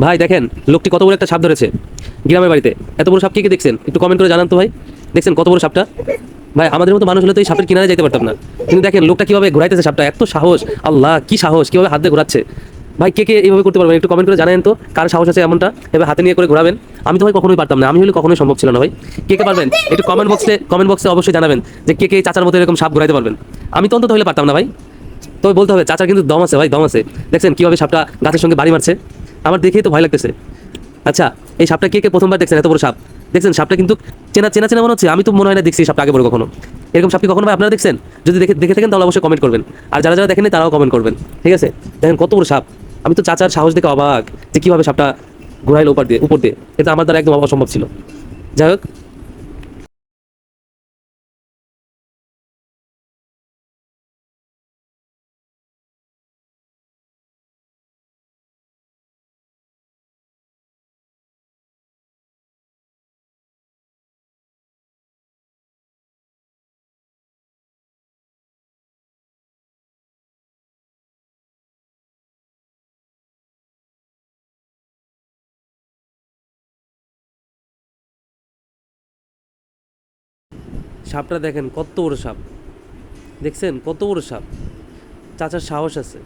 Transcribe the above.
ভাই দেখেন লোকটি কত বড় একটা সাপ ধরেছে গ্রামের বাড়িতে। এত বড় সাপ কে কে দেখছেন একটু কমেন্ট করে জানান তো ভাই। দেখছেন কত বড় সাপটা? ভাই আমাদের মতো মানুষ হলে তো এই সাপের কিনারে যেতে পারতাম না। কিন্তু দেখেন লোকটা কিভাবে ঘোরাইতেছে সাপটা, এত সাহস! আল্লাহ কি সাহস, কিভাবে হাত দিয়ে ঘোরাচ্ছে! ভাই কে কে এইভাবে করতে পারবেন একটু কমেন্ট করে জানেন তো, কার সাহস আছে এমনটা এভাবে হাতে নিয়ে করে ঘোরাবেন? আমি তো ভাই কখনোই পারতাম না, আমি হলে কখনোই সম্ভব ছিল না ভাই। কে কে পারবেন একটু কমেন্ট বক্সে অবশ্যই জানাবেন যে কে কে চাচার মতো এরকম সাপ ঘোরাইতে পারবেন। আমি তো অন্তত হলে পারতাম না ভাই। তবে বলতে হবে চাচার কিন্তু দম আছে ভাই, দম আছে। দেখছেন কিভাবে সাপটা গাছের সঙ্গে বাড়ি মারছে, আমার দেখেই তো ভয় লাগতেছে। আচ্ছা, এই সাপটা কে কে প্রথমবার দেখছেন? এত বড় সাপ দেখছেন, সাপটা কিন্তু চেনা চেনা চেনা মনে হচ্ছে। আমি তো মনে হয় না দেখছি সাপটা আগে বড় কখনো। এরকম সাপ কি কখনো ভাই আপনারা দেখছেন? যদি দেখে দেখে থাকেন তাহলে অবশ্যই কমেন্ট করবেন। আর যারা যারা দেখেন তারাও কমেন্ট করবেন। ঠিক আছে, দেখেন কত বড় সাপ। আমি তো চাচার সাহস দেখে অবাক যে কিভাবে সাপটা ঘোরাইলো উপর দিয়ে। এটা আমার দ্বারা একদম অসম্ভব ছিল। যাই হোক, সাপটা দেখেন কত বড় সাপ। দেখছেন কত বড় সাপ, চাচার সাহস আছে।